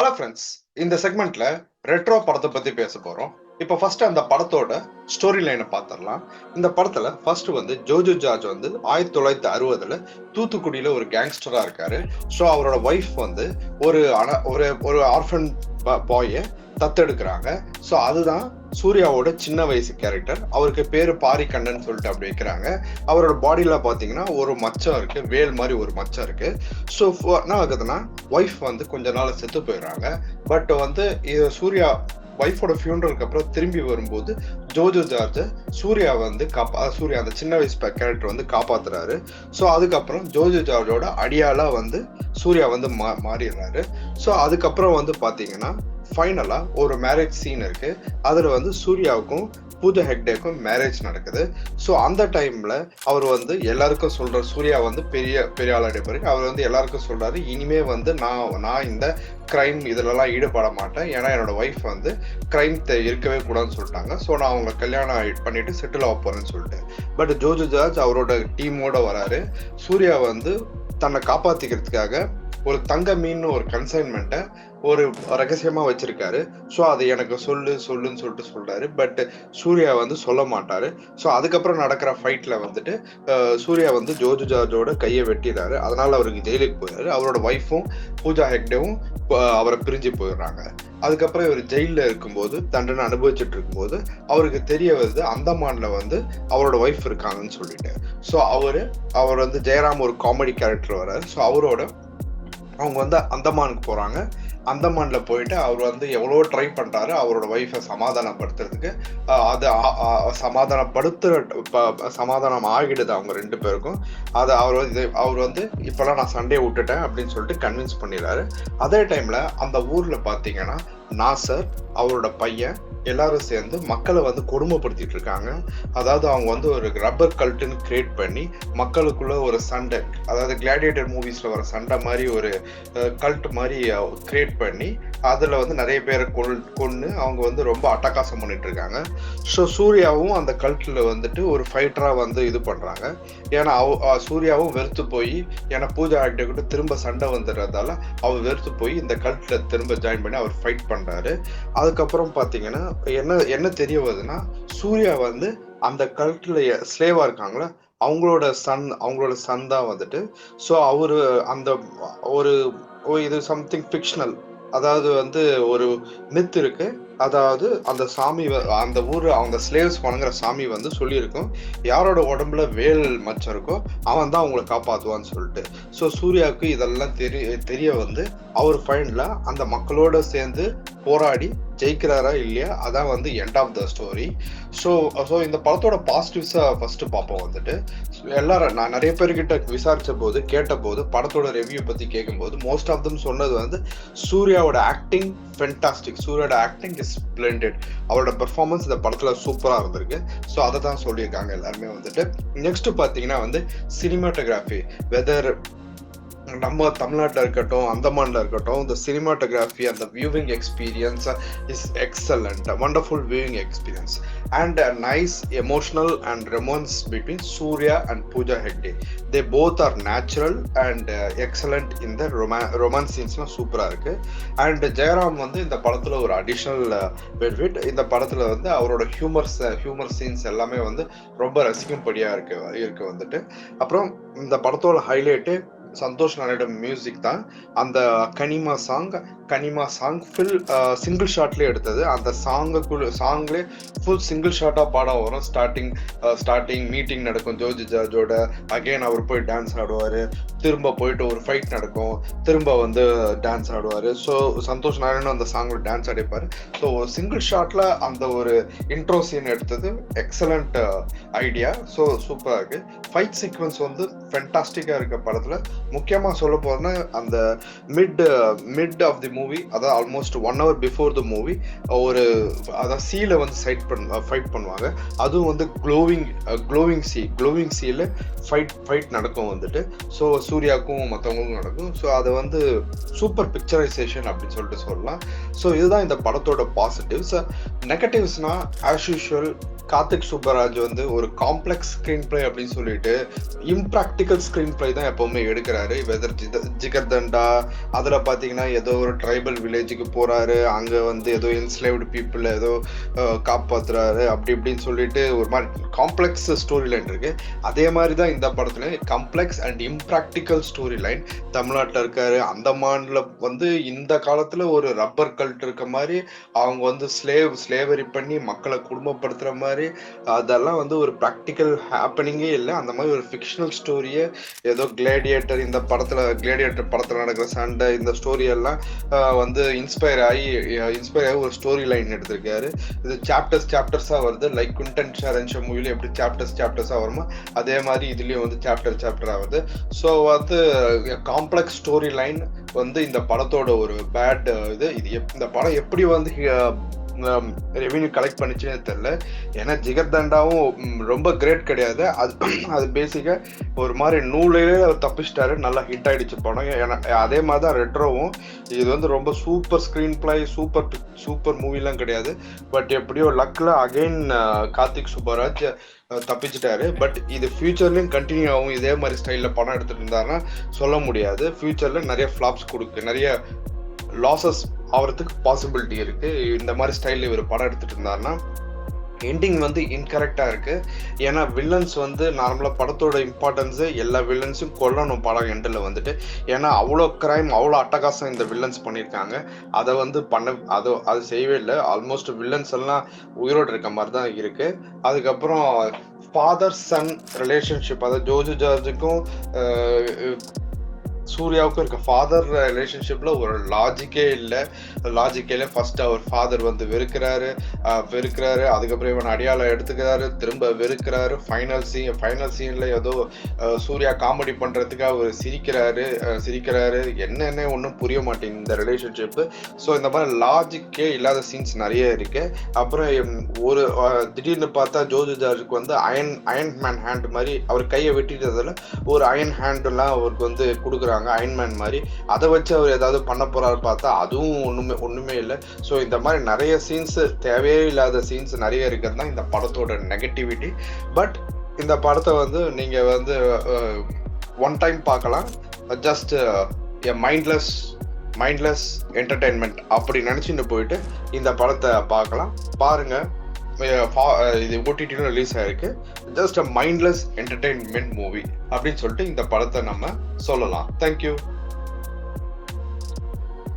Hello friends, இந்த செக்மெண்ட்ல retro படத்தை பத்தி பேச போறோம். இப்போ ஃபர்ஸ்ட் அந்த படத்தோட ஸ்டோரி லைனை பார்த்துடலாம். இந்த படத்துல ஃபர்ஸ்ட் வந்து ஜோஜோ ஜார்ஜ் வந்து 1960 தூத்துக்குடியில ஒரு கேங்ஸ்டரா இருக்காரு. ஸோ அவரோட ஒய்ஃப் வந்து ஒரு ஒரு ஆர்ஃபன் பாயை தத்தெடுக்கிறாங்க. ஸோ அதுதான் சூர்யாவோட சின்ன வயசு கேரக்டர். அவருக்கு பேரு பாரிக்கண்ணன் சொல்லிட்டு அப்படி வைக்கிறாங்க. அவரோட பாடியில பாத்தீங்கன்னா ஒரு மச்சம் இருக்கு, வேல் மாதிரி ஒரு மச்சம் இருக்கு. ஸோ என்ன ஆகுதுன்னா ஒய்ஃப் வந்து கொஞ்ச நாள் செத்து போயிடுறாங்க. பட் வந்து சூர்யா ஒய்ஃபோட ஃபியூனரலுக்கு அப்புறம் திரும்பி வரும்போது ஜோஜோ ஜார்ஜ் சூர்யா வந்து சூர்யா அந்த சின்ன வயசு கேரக்டர் வந்து காப்பாத்துறாரு. ஸோ அதுக்கப்புறம் ஜோஜோ ஜார்ஜோட அடியாலா வந்து சூர்யா வந்து மாறிடுறாரு. ஸோ அதுக்கப்புறம் வந்து பாத்தீங்கன்னா ஃபைனலா ஒரு மேரேஜ் சீன் இருக்கு. அதுல வந்து சூர்யாவுக்கும் பூஜா ஹெக்டேக்கும் மேரேஜ் நடக்குது. ஸோ அந்த டைம்ல அவர் வந்து எல்லாருக்கும் சொல்ற, சூர்யா வந்து பெரிய ஆளாடைய பிறகு அவர் வந்து எல்லாருக்கும் சொல்றாரு, இனிமே வந்து நான் இந்த கிரைம் இதுலலாம் ஈடுபட மாட்டேன். ஏன்னா என்னோட ஒய்ஃப் வந்து கிரைம் இருக்கவே கூடாதுன்னு சொல்லிட்டாங்க. ஸோ நான் அவங்க கல்யாணம் பண்ணிட்டு செட்டில் ஆக போறேன்னு சொல்லிட்டு. பட் ஜோஜோ ஜார்ஜ் அவரோட டீமோட வராரு. சூர்யா வந்து தன்னை காப்பாத்திக்கிறதுக்காக ஒரு தங்க மீன் ஒரு கன்சைன்மெண்ட்டை ஒரு ரகசியமா வச்சிருக்காரு. ஸோ அதை எனக்கு சொல்லுன்னு சொல்லிட்டு சொல்றாரு. பட் சூர்யா வந்து சொல்ல மாட்டாரு. ஸோ அதுக்கப்புறம் நடக்கிற ஃபைட்ல வந்துட்டு சூர்யா வந்து ஜோஜோ ஜார்ஜோட கையை வெட்டிடுறாரு. அதனால அவருக்கு ஜெயிலுக்கு போயிடுறாரு. அவரோட ஒய்ஃபும் பூஜா ஹெக்டேவும் அவரை பிரிஞ்சு போயிடுறாங்க. அதுக்கப்புறம் இவர் ஜெயிலில் இருக்கும்போது தண்டனை அனுபவிச்சுட்டு இருக்கும்போது அவருக்கு தெரிய வருது அந்தமான்ல வந்து அவரோட ஒய்ஃப் இருக்காங்கன்னு சொல்லிட்டு. ஸோ அவர் வந்து ஜெயராம் ஒரு காமெடி கேரக்டர் வர்றாரு. ஸோ அவங்க வந்து அந்தமானுக்கு போறாங்க. அந்தமான்ல போயிட்டு அவர் வந்து எவ்வளவோ ட்ரை பண்றாரு அவரோட ஒய்ஃபை சமாதானப்படுத்துறதுக்கு. அது சமாதானம் ஆகிடுது அவங்க ரெண்டு பேருக்கும். அதை அவர் வந்து இப்பெல்லாம் நான் சண்டே விட்டுட்டேன் அப்படின்னு சொல்லிட்டு கன்வின்ஸ் பண்ணிடுறாரு. அதே டைம்ல அந்த ஊர்ல பாத்தீங்கன்னா நாசர் அவரோட பையன் எல்லாரும் சேர்ந்து மக்களை வந்து கொடுமைப்படுத்திட்டு இருக்காங்க. அதாவது அவங்க வந்து ஒரு ரப்பர் கல்ட்டுன்னு கிரியேட் பண்ணி மக்களுக்குள்ள ஒரு சண்டை, அதாவது கிளாடியேட்டர் மூவிஸ்ல வர சண்டை மாதிரி ஒரு கல்ட் மாதிரி கிரியேட் பண்ணி அதுல வந்து நிறைய பேரை கொன்னு அவங்க வந்து ரொம்ப அட்டகாசம் பண்ணிட்டு இருக்காங்க. ஸோ சூர்யாவும் அந்த கல்ட்ல வந்துட்டு ஒரு ஃபைட்டரா வந்து இது பண்றாங்க. ஏன்னா சூர்யாவும் வெறுத்து போய், ஏன்னா பூஜா ஹெக்டே கூட திரும்ப சண்டை வந்துடுறதால அவர் வெறுத்து போய் இந்த கல்ட்ல திரும்ப ஜாயின் பண்ணி அவர் ஃபைட் பண்றாரு. அதுக்கப்புறம் பாத்தீங்கன்னா என்ன தெரிய வருதுன்னா சூர்யா வந்து அந்த கல்ட்ல ஸ்லேவா இருக்காங்களா அவங்களோட சன் தான் வந்துட்டு. ஸோ அவரு அந்த ஒரு இது சம்திங் ஃபிக்ஷனல், அதாவது வந்து ஒரு மித் இருக்கு. அதாவது அந்த சாமி அந்த ஊர் அவங்க ஸ்லேவ்ஸ் வணங்குற சாமி வந்து சொல்லியிருக்கும், யாரோட உடம்புல வேல் மச்சம் இருக்கோ அவன் தான் அவங்களை காப்பாற்றுவான்னு சொல்லிட்டு. ஸோ சூர்யாவுக்கு இதெல்லாம் தெரிய வந்து அவர் ஃபைனலா அந்த மக்களோட சேர்ந்து போராடி ஜெயிக்கிறாரா இல்லையா, அதான் வந்து end of the story. So இந்த படத்தோட பாசிட்டிவ்ஸை ஃபர்ஸ்ட் பார்ப்போம். வந்துட்டு எல்லாரும் நான் நிறைய பேர்கிட்ட கேட்ட போது படத்தோட ரிவ்யூ பத்தி கேட்கும்போது மோஸ்ட் ஆஃப் தம் சொன்னது வந்து சூர்யாவோட ஆக்டிங் ஃபென்டாஸ்டிக், சூர்யாவோட ஆக்டிங் இஸ் ஸ்ப்ளெண்டட், அவரோட பெர்ஃபார்மன்ஸ் இந்த படத்துல சூப்பரா இருந்திருக்கு. ஸோ அதை தான் சொல்லியிருக்காங்க எல்லாருமே வந்துட்டு. நெக்ஸ்ட் பாத்தீங்கன்னா வந்து சினிமாட்டோகிராஃபி, வெதர் நம்ம தமிழ்நாட்டில் இருக்கட்டும் அந்தமான்ல இருக்கட்டும், இந்த சினிமாட்டோகிராஃபி அந்த viewing experience is excellent, wonderful viewing experience and nice emotional and romance between Suriya and Pooja Hegde. They both are natural and excellent. இந்த ரொமான்ஸ் சீன்ஸ்லாம் சூப்பரா இருக்கு. அண்ட் ஜெயராம் வந்து இந்த படத்துல ஒரு அடிஷனல் பெனிஃபிட். இந்த படத்துல வந்து அவரோட ஹியூமர் சீன்ஸ் எல்லாமே வந்து ரொம்ப ரசிக்கும்படியா இருக்கு வந்துட்டு. அப்புறம் இந்த படத்தோட ஹைலைட்டு சந்தோஷ் நாராயணோட மியூசிக் தான். அந்த கனிமா சாங் ஃபுல் சிங்கிள் ஷாட்லயே எடுத்தது. அந்த சாங்லேயே ஃபுல் சிங்கிள் ஷாட்டா பாடம் வரும். ஸ்டார்டிங் மீட்டிங் நடக்கும் ஜோஜோ ஜார்ஜோட, அகைன் அவர் போய் டான்ஸ் ஆடுவாரு, திரும்ப போயிட்டு ஒரு ஃபைட் நடக்கும், திரும்ப வந்து டான்ஸ் ஆடுவாரு. ஸோ சந்தோஷ் நாராயணன் அந்த சாங்ல டான்ஸ் ஆடிப்பாரு. ஸோ சிங்கிள் ஷாட்ல அந்த ஒரு இன்ட்ரோ சீன் எடுத்தது எக்ஸலண்ட் ஐடியா. ஸோ சூப்பரா இருக்கு. ஃபைட் சீக்வன்ஸ் வந்து ஃபென்டாஸ்டிக்கா இருக்க படத்துல. முக்கியமா சொல்ல போறேன்னா அந்த மிட் ஆஃப் தி மூவி, அதாவது almost 1 hour before the movie ஒரு அதாவது சீல வந்து ஃபைட் பண்ணுவாங்க. அதுவும் வந்து க்ளோவிங் சீல ஃபைட் நடக்கும் வந்துட்டு. ஸோ சூர்யாவுக்கும் மற்றவங்களுக்கும் நடக்கும். ஸோ அது வந்து சூப்பர் பிக்சரைசேஷன் அப்படின்னு சொல்லிட்டு சொல்லலாம். ஸோ இதுதான் இந்த படத்தோட பாசிட்டிவ்ஸ். நெகட்டிவ்ஸ்னா ஆஸ் யூஷுவல் கார்த்திக் சுப்பராஜ் வந்து ஒரு காம்ப்ளெக்ஸ் ஸ்க்ரீன் பிளே அப்படின்னு சொல்லிட்டு இம்ப்ராக்டிக்கல் ஸ்க்ரீன் பிளே தான் எப்பவுமே எடுக்கிறாரு. வெதர் ஜிகர்தண்டா அதில் பார்த்தீங்கன்னா ஏதோ ஒரு ட்ரைபல் வில்லேஜுக்கு போகிறாரு, அங்கே வந்து ஏதோ என்ஸ்லேவ்டு பீப்புள் ஏதோ காப்பாற்றுறாரு அப்படி இப்படின்னு சொல்லிட்டு ஒரு மாதிரி காம்ப்ளெக்ஸ் ஸ்டோரி லைன் இருக்கு. அதே மாதிரி தான் இந்த படத்துல complex and impractical story line. தமிழ்நாட்டில் இருக்காரு, அந்தமான்ல வந்து இந்த காலத்துல ஒரு ரப்பர் கல்ட் இருக்க மாதிரி அவங்க வந்து ஸ்லேவரி பண்ணி மக்களை குடும்பப்படுத்துற மாதிரி அதெல்லாம் வந்து ஒரு ப்ராக்டிக்கல் ஹேப்பனிங்கே இல்லை. அந்த மாதிரி ஒரு ஃபிக்ஷனல் ஸ்டோரியை ஏதோ கிளேடியேட்டர் இந்த படத்துல நடக்கிற சண்டை இந்த ஸ்டோரி எல்லாம் வந்து இன்ஸ்பயர் ஆகி ஒரு ஸ்டோரி லைன் எடுத்திருக்காரு. இது சாப்டர்ஸா வருது. லைக் குவிண்டன் டாரன்டினோ மூவில எப்படி சாப்டர்ஸா வருமோ அதே மாதிரி இதுலயும் வந்து சாப்டரா வருது. ஸோ வந்து காம்ப்ளெக்ஸ் ஸ்டோரி லைன் வந்து இந்த படத்தோட ஒரு பேட் இது. இந்த படம் எப்படி வந்து ரெவென்யூ கலெக்ட் பண்ணிச்சுன்னே தெரியல. ஏன்னா ஜிகர்தண்டாவும் ரொம்ப கிரேட் கிடையாது. அது பேசிக்கா ஒரு மாதிரி நூலையிலே அவர் தப்பிச்சிட்டாரு, நல்லா ஹிட் ஆயிடுச்சு படம். அதே மாதிரி தான் ரெட்ரோவும். இது வந்து ரொம்ப சூப்பர் ஸ்க்ரீன் பிளே சூப்பர் மூவிலாம் கிடையாது. பட் எப்படியோ லக்கில் அகைன் கார்த்திக் சுப்பராஜ் தப்பிச்சிட்டாரு. பட் இது ஃபியூச்சர்லயும் கண்டினியூ ஆகும். இதே மாதிரி ஸ்டைலில் படம் எடுத்துட்டு இருந்தாருன்னா சொல்ல முடியாது. ஃபியூச்சர்ல நிறைய ஃபிளாப்ஸ் நிறைய லாசஸ் ஆகிறதுக்கு பாசிபிலிட்டி இருக்கு. இந்த மாதிரி ஸ்டைலில் இவர் படம் எடுத்துட்டு இருந்தாருன்னா எண்டிங் வந்து இன்கரெக்டா இருக்கு. ஏன்னா வில்லன்ஸ் வந்து நார்மலா படத்தோட இம்பார்ட்டன்ஸ் எல்லா வில்லன்ஸும் கொல்லணும் படம் எண்டில் வந்துட்டு. ஏன்னா அவ்வளோ கிரைம் அவ்வளோ அட்டகாசம் இந்த வில்லன்ஸ் பண்ணியிருக்காங்க. அதை வந்து அது செய்யவே இல்லை. ஆல்மோஸ்ட் வில்லன்ஸ் எல்லாம் உயிரோடு இருக்க மாதிரி தான் இருக்கு. அதுக்கப்புறம் ஃபாதர் சன் ரிலேஷன்ஷிப், அதாவது ஜோஜு ஜார்ஜுக்கும் சூர்யாவுக்கும் இருக்க ஃபாதர் ரிலேஷன்ஷிப்ல ஒரு லாஜிக்கே இல்லை. ஃபர்ஸ்ட் அவர் ஃபாதர் வந்து வெறுக்கிறாரு, அதுக்கப்புறம் இவன் அடியாளம் எடுத்துக்கிறாரு, திரும்ப வெறுக்கிறாரு. ஃபைனல் சீன்ல ஏதோ சூர்யா காமெடி பண்றதுக்கு அவர் சிரிக்கிறாரு. என்னென்ன ஒன்றும் புரிய மாட்டேங்குது இந்த ரிலேஷன்ஷிப். ஸோ இந்த மாதிரி லாஜிக்கே இல்லாத சீன்ஸ் நிறைய இருக்கு. அப்புறம் ஒரு திடீர்னு பார்த்தா ஜோஜு ஜார்ஜுக்கு வந்து அயன் மேன் ஹேண்ட் மாதிரி அவர் கையை வெட்டிட்டதுல ஒரு அயன் ஹேண்ட்லாம் அவருக்கு வந்து கொடுக்குறாங்க, அயன்மேன் மாதிரி. அதை வச்சு அவர் ஏதாவது பண்ண போறாரு பார்த்தா அதுவும் ஒண்ணுமே இல்லை. ஸோ இந்த மாதிரி நிறைய சீன்ஸ், தேவையே இல்லாத சீன்ஸ் நிறைய இருக்கிறது தான் இந்த படத்தோட நெகட்டிவிட்டி. பட் இந்த படத்தை வந்து நீங்க வந்து ஒன் டைம் பார்க்கலாம். ஜஸ்ட் மைண்ட்லெஸ் என்டர்டெயின்மெண்ட் அப்படி நினைச்சுட்டு போயிட்டு இந்த படத்தை பார்க்கலாம். பாருங்க, இது ஓடிடில ரிலீஸ் ஆயிருக்கு. Just a mindless entertainment movie அப்படின்னு சொல்லிட்டு இந்த படத்தை நம்ம சொல்லலாம். தேங்க்யூ.